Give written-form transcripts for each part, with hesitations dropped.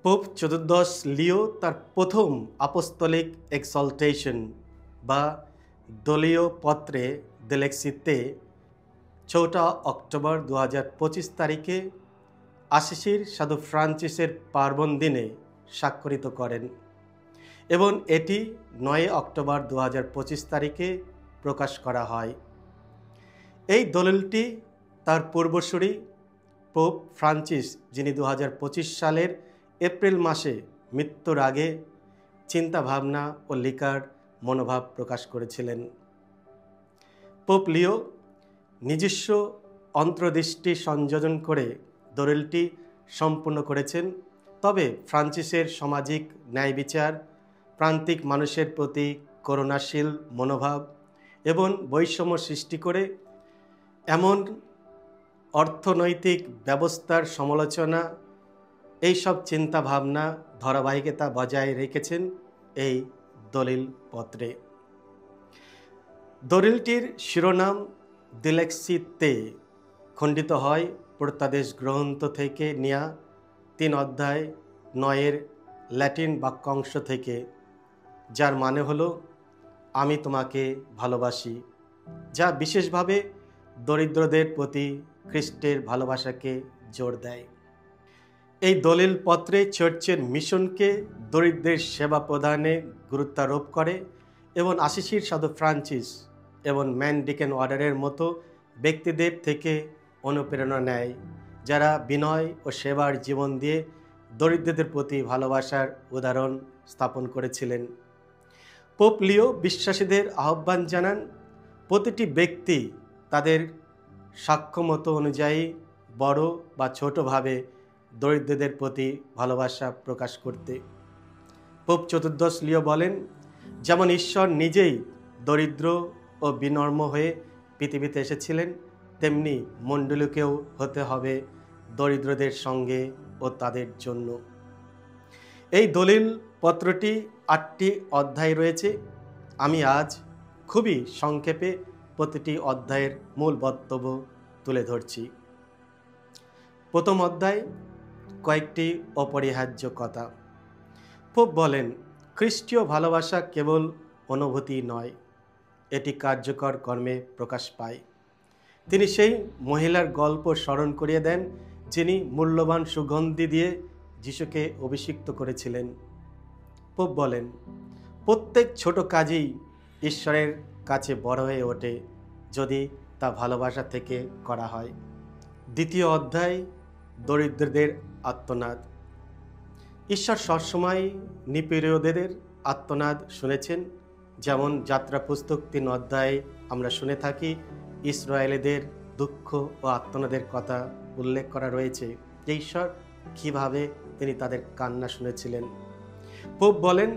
Pope চতুর্দশ লিও তার প্রথম আপোস্তলিক এক্সলটেশন বা দলীয় পত্রে দেলেক্সিতে 4 অক্টোবর 2025 তারিখে আশিসির সাধু ফ্রান্সিসের পার্বণ দিনে স্বাক্ষরিত করেন এবং এটি 9 অক্টোবর 2025 তারিখে প্রকাশ করা হয়। এই দলিলটি তার পূর্বসূরি পোপ ফ্রান্সিস, যিনি 2025 সালের এপ্রিল মাসে মৃত্যুর আগে চিন্তাভাবনা ও লিখার মনোভাব প্রকাশ করেছিলেন। পোপ লিও নিজস্ব অন্তর্দৃষ্টি সংযোজন করে দলিলটি সম্পূর্ণ করেছেন। তবে ফ্রান্সিসের সামাজিক ন্যায় বিচার, প্রান্তিক মানুষের প্রতি করুণাশীল মনোভাব এবং বৈষম্য সৃষ্টি করে এমন অর্থনৈতিক ব্যবস্থার সমালোচনা, এইসব চিন্তাভাবনা ধারাবাহিকতা বজায় রেখেছেন এই দলিল পত্রে। দলিলটির শিরোনাম দিলেক্সিতে খণ্ডিত হয় প্রত্যাদেশ গ্রন্থ থেকে নেয়া 3 অধ্যায় 9 ল্যাটিন বাক্যাংশ থেকে, যার মানে হলো আমি তোমাকে ভালোবাসি, যা বিশেষভাবে দরিদ্রদের প্রতি খ্রিস্টের ভালোবাসাকে জোর দেয়। এই দলিল পত্রে চার্চের মিশনকে দরিদ্রের সেবা প্রদানে গুরুত্বারোপ করে এবং আশিসির সাধু ফ্রান্সিস এবং ম্যান্ডিকেন অর্ডারের মতো ব্যক্তিদের থেকে অনুপ্রেরণা নেয়, যারা বিনয় ও সেবার জীবন দিয়ে দরিদ্রদের প্রতি ভালোবাসার উদাহরণ স্থাপন করেছিলেন। পোপ লিও বিশ্বাসীদের আহ্বান জানান প্রতিটি ব্যক্তি তাদের সাক্ষমতো অনুযায়ী বড় বা ছোটভাবে দরিদ্রদের প্রতি ভালোবাসা প্রকাশ করতে। পোপ চতুর্দশ লিও বলেন, যেমন ঈশ্বর নিজেই দরিদ্র ও বিনম্র হয়ে পৃথিবীতে এসেছিলেন, তেমনি মণ্ডলীকেও হতে হবে দরিদ্রদের সঙ্গে ও তাদের জন্য। এই দলিল পত্রটি 8টি অধ্যায় রয়েছে। আমি আজ খুবই সংক্ষেপে প্রতিটি অধ্যায়ের মূল বক্তব্য তুলে ধরছি। প্রথম অধ্যায়, কয়েকটি অপরিহার্য কথা। পোপ বলেন, খ্রিস্টীয় ভালোবাসা কেবল অনুভূতি নয়, এটি কার্যকর কর্মে প্রকাশ পায়। তিনি সেই মহিলার গল্প স্মরণ করিয়ে দেন, যিনি মূল্যবান সুগন্ধি দিয়ে যিশুকে অভিষিক্ত করেছিলেন। পোপ বলেন, প্রত্যেক ছোট কাজই ঈশ্বরের কাছে বড় হয়ে ওঠে যদি তা ভালোবাসা থেকে করা হয়। দ্বিতীয় অধ্যায়, দরিদ্রদের আর্তনাদ। ঈশ্বর সবসময় নিপীড়িতদের আর্তনাদ শুনেছেন। যেমন যাত্রা পুস্তক 3 অধ্যায়ে আমরা শুনে থাকি, ইসরায়েলিদের দুঃখ ও আর্তনাদের কথা উল্লেখ করা রয়েছে যে ঈশ্বর কীভাবে তিনি তাদের কান্না শুনেছিলেন। পোপ বলেন,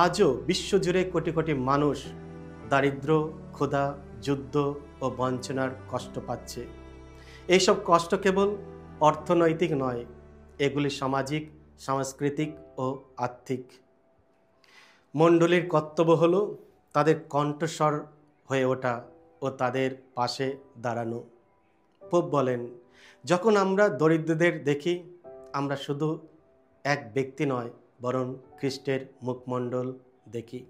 আজও বিশ্বজুড়ে কোটি কোটি মানুষ দারিদ্র, ক্ষুধা, যুদ্ধ ও বঞ্চনার কষ্ট পাচ্ছে। এইসব কষ্ট কেবল অর্থনৈতিক নয়, এগুলি সামাজিক, সাংস্কৃতিক ও আর্থিক। মণ্ডলীর কর্তব্য হলো তাদের কণ্ঠস্বর হয়ে ওঠা ও তাদের পাশে দাঁড়ানো। পোপ বলেন, যখন আমরা দরিদ্রদের দেখি, আমরা শুধু এক ব্যক্তি নয়, বরং খ্রিস্টের মুখমণ্ডল দেখি।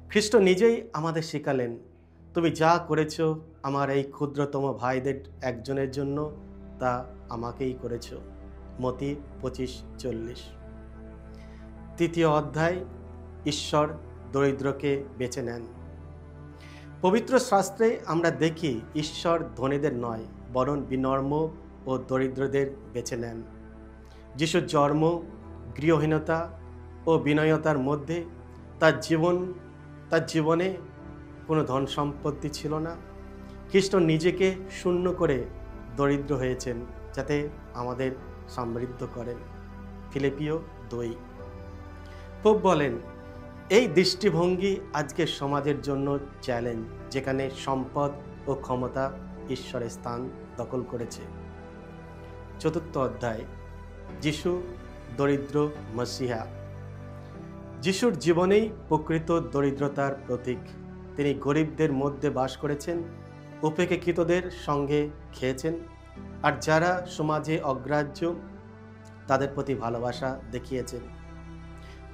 খ্রিস্ট নিজেই আমাদের শেখালেন, তুমি যা করেছ আমার এই ক্ষুদ্রতম ভাইদের একজনের জন্য, তা আমাকেই করেছ। মতি 25:40। তৃতীয় অধ্যায়, ঈশ্বর দরিদ্রকে বেছে নেন। পবিত্র শাস্ত্রে আমরা দেখি ঈশ্বর ধনীদের নয়, বরং বিনম্র ও দরিদ্রদের বেছে নেন। যিশুর জন্ম গৃহহীনতা ও বিনয়তার মধ্যে। তার জীবনে কোনো ধন সম্পত্তি ছিল না। খ্রিস্ট নিজেকে শূন্য করে দরিদ্র হয়েছেন যাতে আমাদের সমৃদ্ধ করেন। ফিলিপিও 2। পোপ বলেন, এই দৃষ্টিভঙ্গি আজকের সমাজের জন্য চ্যালেঞ্জ, যেখানে সম্পদ ও ক্ষমতা ঈশ্বরের স্থান দখল করেছে। চতুর্থ অধ্যায়, যিশু দরিদ্র মসিহা। যিশুর জীবনেই প্রকৃত দরিদ্রতার প্রতীক। তিনি গরিবদের মধ্যে বাস করেছেন, উপেক্ষিতদের সঙ্গে খেয়েছেন, আর যারা সমাজে অগ্রাহ্য তাদের প্রতি ভালোবাসা দেখিয়েছেন।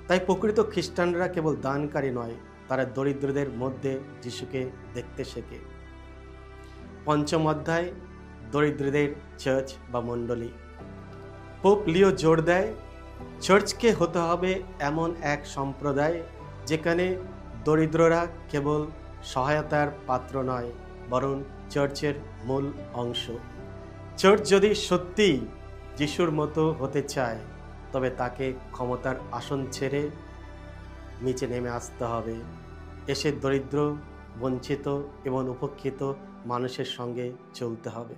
তাই প্রকৃত খ্রিস্টানরা কেবল দানকারী নয়, তারা দরিদ্রদের মধ্যে যিশুকে দেখতে শেখে। পঞ্চম অধ্যায়, দরিদ্রদের চার্চ বা মণ্ডলী। পোপ লিও জোর দেয়, চার্চকে হতে হবে এমন এক সম্প্রদায় যেখানে দরিদ্ররা কেবল সহায়তার পাত্র নয়, বরং চার্চের মূল অংশ। চার্চ যদি সত্যিই যিশুর মতো হতে চায়, তবে তাকে ক্ষমতার আসন ছেড়ে নিচে নেমে আসতে হবে, এসে দরিদ্র, বঞ্চিত এবং উপেক্ষিত মানুষের সঙ্গে চলতে হবে।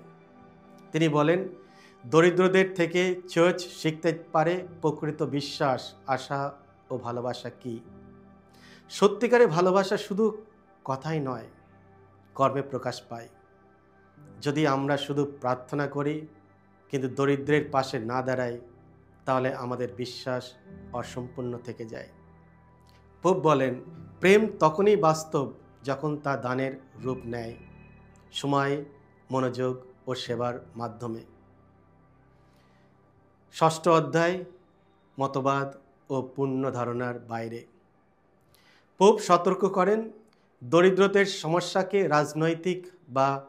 তিনি বলেন, দরিদ্রদের থেকে চার্চ শিখতে পারে প্রকৃত বিশ্বাস, আশা ও ভালোবাসা কি। সত্যিকারের ভালোবাসা শুধু কথাই নয়, কর্মে প্রকাশ পায়। যদি আমরা শুধু প্রার্থনা করি কিন্তু দরিদ্রের পাশে না দাঁড়াই, তাহলে আমাদের বিশ্বাস অসম্পূর্ণ থেকে যায়। পোপ বলেন, প্রেম তখনই বাস্তব যখন তা দানের রূপ নেয়, সময়, মনোযোগ ও সেবার মাধ্যমে। ষষ্ঠ অধ্যায়, মতবাদ ও পূর্ণ ধারণার বাইরে। পোপ সতর্ক করেন, দরিদ্রদের সমস্যাকে রাজনৈতিক বা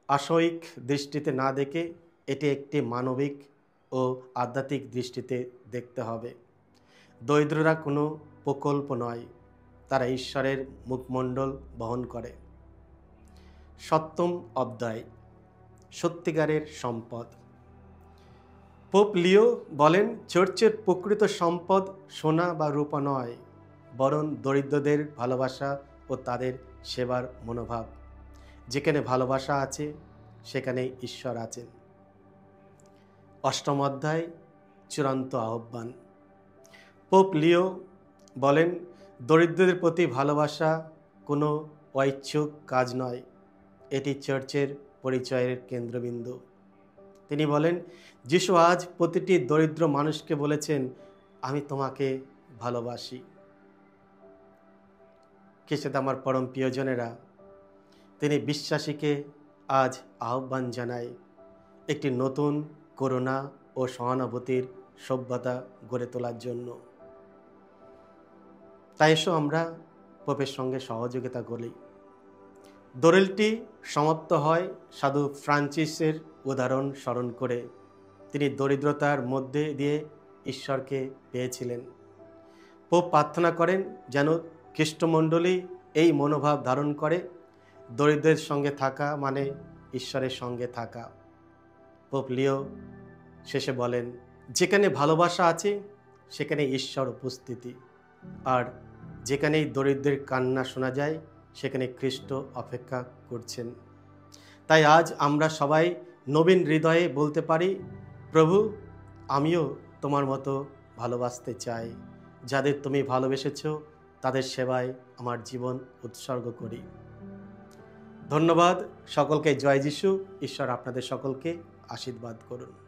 আশয়িক দৃষ্টিতে না দেখে এটি একটি মানবিক ও আধ্যাত্মিক দৃষ্টিতে দেখতে হবে। দরিদ্ররা কোনো প্রকল্প নয়, তারা ঈশ্বরের মুখমণ্ডল বহন করে। সপ্তম অধ্যায়, সত্যিকারের সম্পদ। পোপ লিও বলেন, চার্চের প্রকৃত সম্পদ সোনা বা রূপা নয়, বরং দরিদ্রদের ভালোবাসা ও তাদের সেবার মনোভাব। যেখানে ভালোবাসা আছে, সেখানে ঈশ্বর আছেন। অষ্টম অধ্যায়, চূড়ান্ত আহ্বান। পোপ লিও বলেন, দরিদ্রদের প্রতি ভালোবাসা কোনো ঐচ্ছিক কাজ নয়, এটি চার্চের পরিচয়ের কেন্দ্রবিন্দু। তিনি বলেন, যিশু আজ প্রতিটি দরিদ্র মানুষকে বলেছেন, আমি তোমাকে ভালোবাসি। খ্রিস্টে আমার পরম প্রিয়জনেরা, তিনি বিশ্বাসীকে আজ আহ্বান জানায় একটি নতুন করুণা ও সহানুভূতির সভ্যতা গড়ে তোলার জন্য। তাই এসো আমরা পোপের সঙ্গে সহযোগিতা করি। দোরেলটি সমাপ্ত হয় সাধু ফ্রান্সিসের উদাহরণ স্মরণ করে। তিনি দরিদ্রতার মধ্যে দিয়ে ঈশ্বরকে পেয়েছিলেন। পোপ প্রার্থনা করেন যেন খ্রিস্টমণ্ডলী এই মনোভাব ধারণ করে, দরিদ্রের সঙ্গে থাকা মানে ঈশ্বরের সঙ্গে থাকা। পোপ লিও শেষে বলেন, যেখানে ভালোবাসা আছে সেখানে ঈশ্বর উপস্থিতি, আর যেখানেই দরিদ্রের কান্না শোনা যায় সেখানে খ্রিস্ট অপেক্ষা করছেন। তাই আজ আমরা সবাই নবীন হৃদয়ে বলতে পারি, প্রভু, আমিও তোমার মতো ভালোবাসতে চাই। যাদের তুমি ভালোবেসেছ তাদের সেবায় আমার জীবন উৎসর্গ করি। ধন্যবাদ সকলকে। জয় যিশু। ঈশ্বর আপনাদের সকলকে আশীর্বাদ করুন।